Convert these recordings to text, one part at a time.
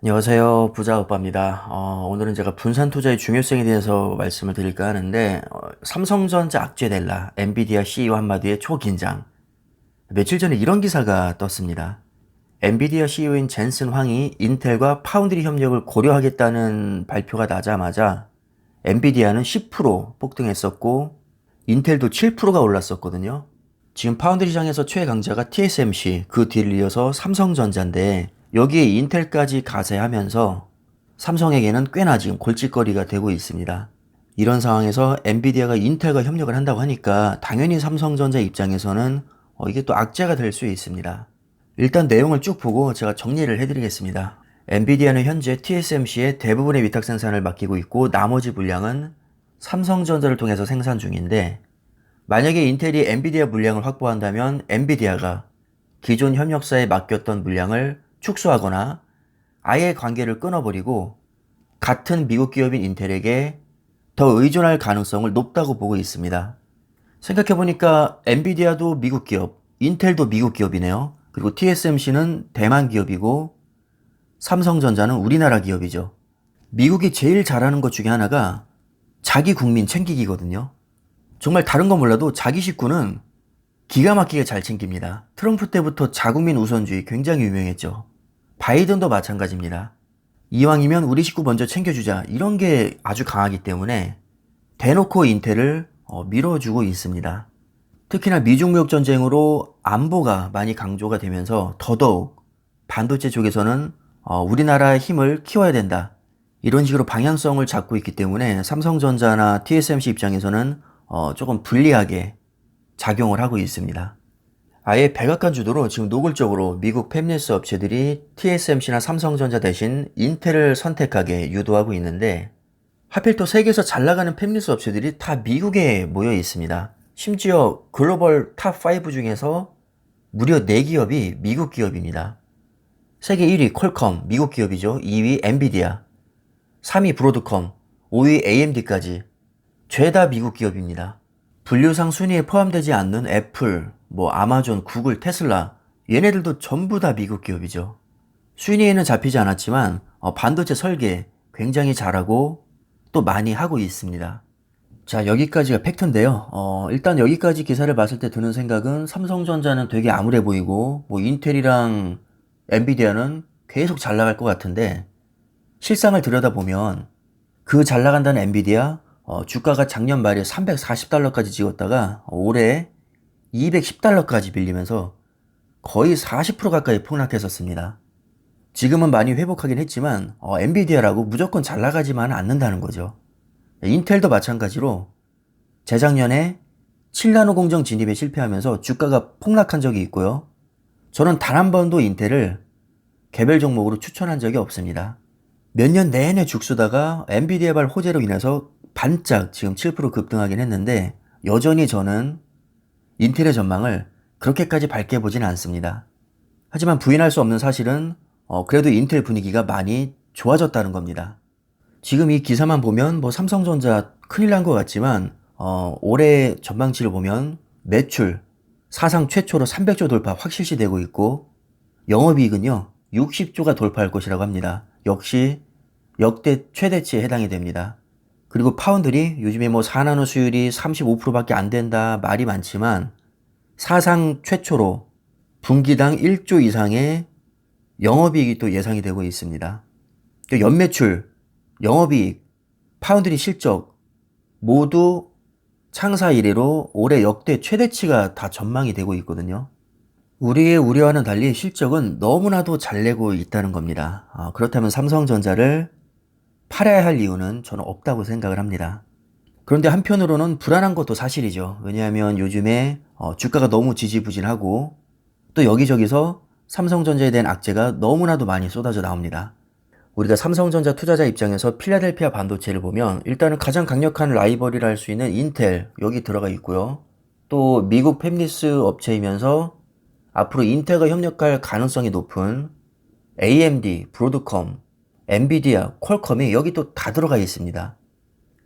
안녕하세요. 부자 오빠입니다. 오늘은 제가 분산 투자의 중요성에 대해서 말씀을 드릴까 하는데, 삼성전자 악재될라, 엔비디아 CEO 한마디에 초긴장. 며칠 전에 이런 기사가 떴습니다. 엔비디아 CEO인 젠슨 황이 인텔과 파운드리 협력을 고려하겠다는 발표가 나자마자 엔비디아는 10% 폭등했었고, 인텔도 7%가 올랐었거든요. 지금 파운드리 시장에서 최강자가 TSMC, 그 뒤를 이어서 삼성전자인데 여기에 인텔까지 가세하면서 삼성에게는 꽤나 지금 골칫거리가 되고 있습니다. 이런 상황에서 엔비디아가 인텔과 협력을 한다고 하니까 당연히 삼성전자 입장에서는 이게 또 악재가 될 수 있습니다. 일단 내용을 쭉 보고 제가 정리를 해드리겠습니다. 엔비디아는 현재 TSMC의 대부분의 위탁 생산을 맡기고 있고 나머지 물량은 삼성전자를 통해서 생산 중인데, 만약에 인텔이 엔비디아 물량을 확보한다면 엔비디아가 기존 협력사에 맡겼던 물량을 축소하거나 아예 관계를 끊어버리고 같은 미국 기업인 인텔에게 더 의존할 가능성을 높다고 보고 있습니다. 생각해보니까 엔비디아도 미국 기업, 인텔도 미국 기업이네요. 그리고 TSMC는 대만 기업이고 삼성전자는 우리나라 기업이죠. 미국이 제일 잘하는 것 중에 하나가 자기 국민 챙기기거든요. 정말 다른 건 몰라도 자기 식구는 기가 막히게 잘 챙깁니다. 트럼프 때부터 자국민 우선주의 굉장히 유명했죠. 바이든도 마찬가지입니다. 이왕이면 우리 식구 먼저 챙겨주자, 이런 게 아주 강하기 때문에 대놓고 인텔을 밀어주고 있습니다. 특히나 미중 무역 전쟁으로 안보가 많이 강조가 되면서 더더욱 반도체 쪽에서는 우리나라의 힘을 키워야 된다, 이런 식으로 방향성을 잡고 있기 때문에 삼성전자나 TSMC 입장에서는 조금 불리하게 작용을 하고 있습니다. 아예 백악관 주도로 지금 노골적으로 미국 팹리스 업체들이 TSMC나 삼성전자 대신 인텔을 선택하게 유도하고 있는데, 하필 또 세계에서 잘 나가는 팹리스 업체들이 다 미국에 모여 있습니다. 심지어 글로벌 탑5 중에서 무려 4기업이 미국 기업입니다. 세계 1위 퀄컴, 미국 기업이죠. 2위 엔비디아, 3위 브로드컴, 5위 AMD까지 죄다 미국 기업입니다. 분류상 순위에 포함되지 않는 애플, 아마존, 구글, 테슬라, 얘네들도 전부 다 미국 기업이죠. 순위에는 잡히지 않았지만 반도체 설계 굉장히 잘하고 또 많이 하고 있습니다. 자, 여기까지가 팩트인데요. 일단 여기까지 기사를 봤을 때 드는 생각은 삼성전자는 되게 암울해 보이고 인텔이랑 엔비디아는 계속 잘 나갈 것 같은데, 실상을 들여다보면 그 잘 나간다는 엔비디아 주가가 작년 말에 $340까지 찍었다가 올해 $210까지 밀리면서 거의 40% 가까이 폭락했었습니다. 지금은 많이 회복하긴 했지만 엔비디아라고 무조건 잘 나가지만 않는다는 거죠. 인텔도 마찬가지로 재작년에 7나노 공정 진입에 실패하면서 주가가 폭락한 적이 있고요. 저는 단 한 번도 인텔을 개별 종목으로 추천한 적이 없습니다. 몇 년 내내 죽쓰다가 엔비디아발 호재로 인해서 반짝 지금 7% 급등하긴 했는데, 여전히 저는 인텔의 전망을 그렇게까지 밝게 보진 않습니다. 하지만 부인할 수 없는 사실은 그래도 인텔 분위기가 많이 좋아졌다는 겁니다. 지금 이 기사만 보면 삼성전자 큰일 난 것 같지만 올해 전망치를 보면 매출 사상 최초로 300조 돌파 확실시되고 있고, 영업이익은요 60조가 돌파할 것이라고 합니다. 역시 역대 최대치에 해당이 됩니다. 그리고 파운드리, 요즘에 4나노 수율이 35%밖에 안 된다 말이 많지만 사상 최초로 분기당 1조 이상의 영업이익이 또 예상이 되고 있습니다. 연매출, 영업이익, 파운드리 실적 모두 창사 이래로 올해 역대 최대치가 다 전망이 되고 있거든요. 우리의 우려와는 달리 실적은 너무나도 잘 내고 있다는 겁니다. 그렇다면 삼성전자를 팔아야 할 이유는 저는 없다고 생각을 합니다. 그런데 한편으로는 불안한 것도 사실이죠. 왜냐하면 요즘에 주가가 너무 지지부진하고 또 여기저기서 삼성전자에 대한 악재가 너무나도 많이 쏟아져 나옵니다. 우리가 삼성전자 투자자 입장에서 필라델피아 반도체를 보면 일단은 가장 강력한 라이벌이라 할 수 있는 인텔 여기 들어가 있고요. 또 미국 팹리스 업체이면서 앞으로 인텔과 협력할 가능성이 높은 AMD, 브로드컴, 엔비디아, 퀄컴이 여기 또 다 들어가 있습니다.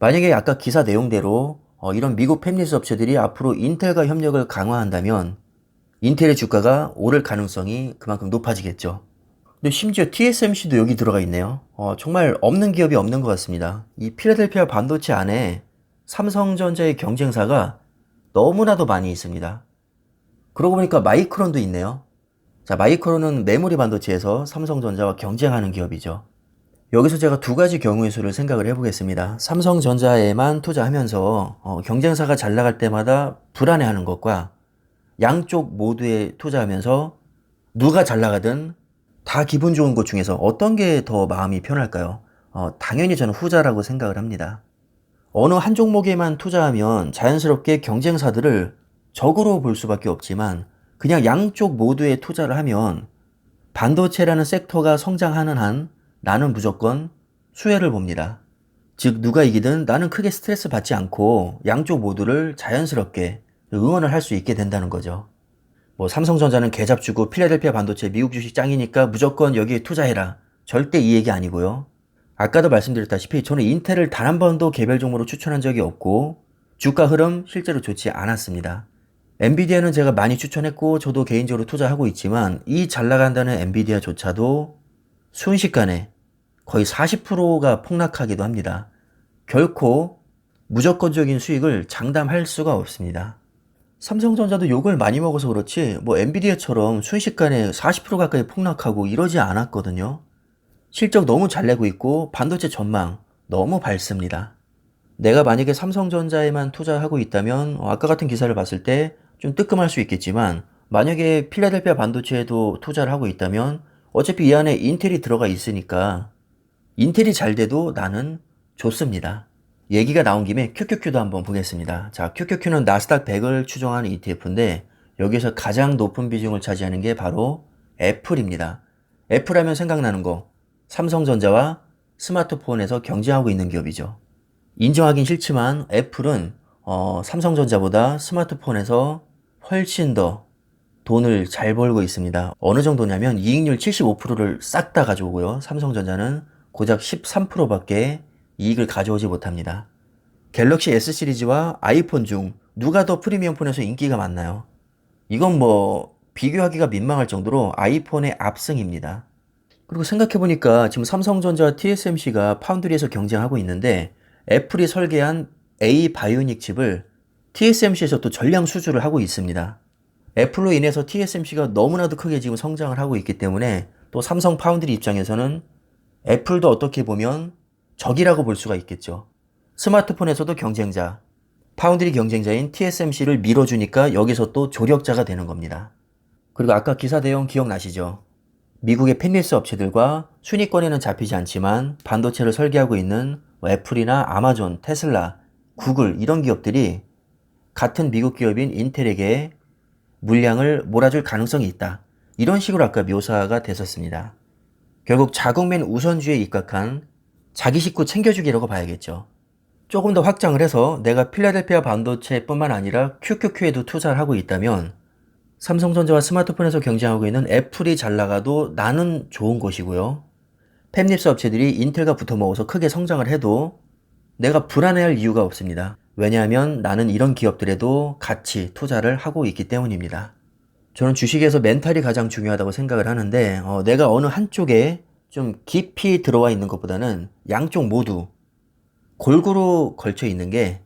만약에 아까 기사 내용대로 이런 미국 팹리스 업체들이 앞으로 인텔과 협력을 강화한다면 인텔의 주가가 오를 가능성이 그만큼 높아지겠죠. 근데 심지어 TSMC도 여기 들어가 있네요. 정말 없는 기업이 없는 것 같습니다. 이 필라델피아 반도체 안에 삼성전자의 경쟁사가 너무나도 많이 있습니다. 그러고 보니까 마이크론도 있네요. 자, 마이크론은 메모리 반도체에서 삼성전자와 경쟁하는 기업이죠. 여기서 제가 두 가지 경우의 수를 생각을 해보겠습니다. 삼성전자에만 투자하면서 경쟁사가 잘 나갈 때마다 불안해하는 것과 양쪽 모두에 투자하면서 누가 잘 나가든 다 기분 좋은 것 중에서 어떤 게 더 마음이 편할까요? 당연히 저는 후자라고 생각을 합니다. 어느 한 종목에만 투자하면 자연스럽게 경쟁사들을 적으로 볼 수밖에 없지만 그냥 양쪽 모두에 투자를 하면 반도체라는 섹터가 성장하는 한 나는 무조건 수혜를 봅니다. 즉 누가 이기든 나는 크게 스트레스 받지 않고 양쪽 모두를 자연스럽게 응원을 할 수 있게 된다는 거죠. 뭐 삼성전자는 개잡주고 필라델피아 반도체 미국 주식 짱이니까 무조건 여기에 투자해라. 절대 이 얘기 아니고요. 아까도 말씀드렸다시피 저는 인텔을 단 한 번도 개별 종목으로 추천한 적이 없고 주가 흐름 실제로 좋지 않았습니다. 엔비디아는 제가 많이 추천했고 저도 개인적으로 투자하고 있지만 이 잘 나간다는 엔비디아조차도 순식간에 거의 40%가 폭락하기도 합니다. 결코 무조건적인 수익을 장담할 수가 없습니다. 삼성전자도 욕을 많이 먹어서 그렇지 뭐 엔비디아처럼 순식간에 40% 가까이 폭락하고 이러지 않았거든요. 실적 너무 잘 내고 있고 반도체 전망 너무 밝습니다. 내가 만약에 삼성전자에만 투자하고 있다면 아까 같은 기사를 봤을 때 좀 뜨끔할 수 있겠지만 만약에 필라델피아 반도체에도 투자를 하고 있다면 어차피 이 안에 인텔이 들어가 있으니까 인텔이 잘 돼도 나는 좋습니다. 얘기가 나온 김에 QQQ도 한번 보겠습니다. 자, QQQ는 나스닥 100을 추종하는 ETF인데 여기서 가장 높은 비중을 차지하는 게 바로 애플입니다. 애플하면 생각나는 거 삼성전자와 스마트폰에서 경쟁하고 있는 기업이죠. 인정하긴 싫지만 애플은 삼성전자보다 스마트폰에서 훨씬 더 돈을 잘 벌고 있습니다. 어느 정도냐면 이익률 75%를 싹 다 가져오고요. 삼성전자는 고작 13%밖에 이익을 가져오지 못합니다. 갤럭시 S 시리즈와 아이폰 중 누가 더 프리미엄 폰에서 인기가 많나요? 이건 뭐 비교하기가 민망할 정도로 아이폰의 압승입니다. 그리고 생각해보니까 지금 삼성전자와 TSMC가 파운드리에서 경쟁하고 있는데 애플이 설계한 A 바이오닉 칩을 TSMC에서 또 전량 수주를 하고 있습니다. 애플로 인해서 TSMC가 너무나도 크게 지금 성장을 하고 있기 때문에 또 삼성 파운드리 입장에서는 애플도 어떻게 보면 적이라고 볼 수가 있겠죠. 스마트폰에서도 경쟁자, 파운드리 경쟁자인 TSMC를 밀어주니까 여기서 또 조력자가 되는 겁니다. 그리고 아까 기사 내용 기억나시죠? 미국의 팹리스 업체들과 순위권에는 잡히지 않지만 반도체를 설계하고 있는 애플이나 아마존, 테슬라, 구글 이런 기업들이 같은 미국 기업인 인텔에게 물량을 몰아줄 가능성이 있다. 이런 식으로 아까 묘사가 됐었습니다. 결국 자국민 우선주의에 입각한 자기 식구 챙겨주기라고 봐야겠죠. 조금 더 확장을 해서 내가 필라델피아 반도체뿐만 아니라 QQQ에도 투자를 하고 있다면 삼성전자와 스마트폰에서 경쟁하고 있는 애플이 잘 나가도 나는 좋은 것이고요. 팹립스 업체들이 인텔과 붙어먹어서 크게 성장을 해도 내가 불안해할 이유가 없습니다. 왜냐하면 나는 이런 기업들에도 같이 투자를 하고 있기 때문입니다. 저는 주식에서 멘탈이 가장 중요하다고 생각을 하는데 내가 어느 한쪽에 좀 깊이 들어와 있는 것보다는 양쪽 모두 골고루 걸쳐 있는 게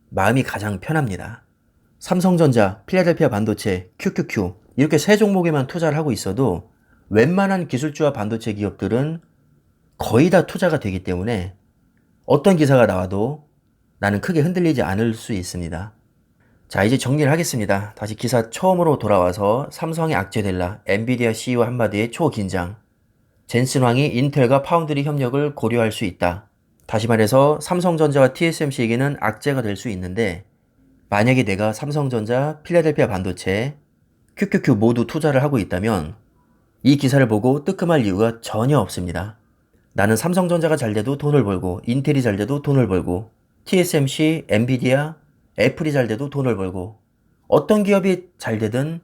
마음이 가장 편합니다. 삼성전자, 필라델피아 반도체, QQQ 이렇게 세 종목에만 투자를 하고 있어도 웬만한 기술주와 반도체 기업들은 거의 다 투자가 되기 때문에 어떤 기사가 나와도 나는 크게 흔들리지 않을 수 있습니다. 자, 이제 정리를 하겠습니다. 다시 기사 처음으로 돌아와서 삼성이 악재될라, 엔비디아 CEO 한마디에 초긴장, 젠슨 황이 인텔과 파운드리 협력을 고려할 수 있다. 다시 말해서 삼성전자와 TSMC에게는 악재가 될 수 있는데 만약에 내가 삼성전자, 필라델피아 반도체, QQQ 모두 투자를 하고 있다면 이 기사를 보고 뜨끔할 이유가 전혀 없습니다. 나는 삼성전자가 잘 돼도 돈을 벌고 인텔이 잘 돼도 돈을 벌고 TSMC, 엔비디아, 애플이 잘 돼도 돈을 벌고 어떤 기업이 잘 되든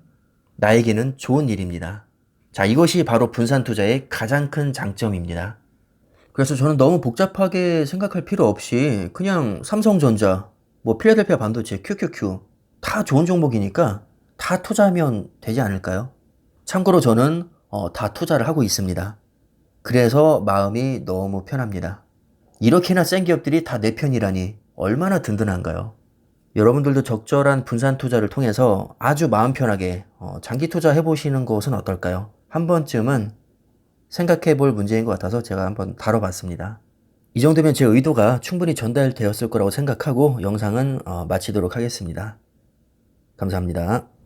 나에게는 좋은 일입니다. 자, 이것이 바로 분산 투자의 가장 큰 장점입니다. 그래서 저는 너무 복잡하게 생각할 필요 없이 그냥 삼성전자, 뭐 필라델피아 반도체, QQQ 다 좋은 종목이니까 다 투자하면 되지 않을까요? 참고로 저는 다 투자를 하고 있습니다. 그래서 마음이 너무 편합니다. 이렇게나 센 기업들이 다 내 편이라니 얼마나 든든한가요? 여러분들도 적절한 분산 투자를 통해서 아주 마음 편하게 장기 투자 해보시는 것은 어떨까요? 한 번쯤은 생각해 볼 문제인 것 같아서 제가 한번 다뤄봤습니다. 이 정도면 제 의도가 충분히 전달되었을 거라고 생각하고 영상은 마치도록 하겠습니다. 감사합니다.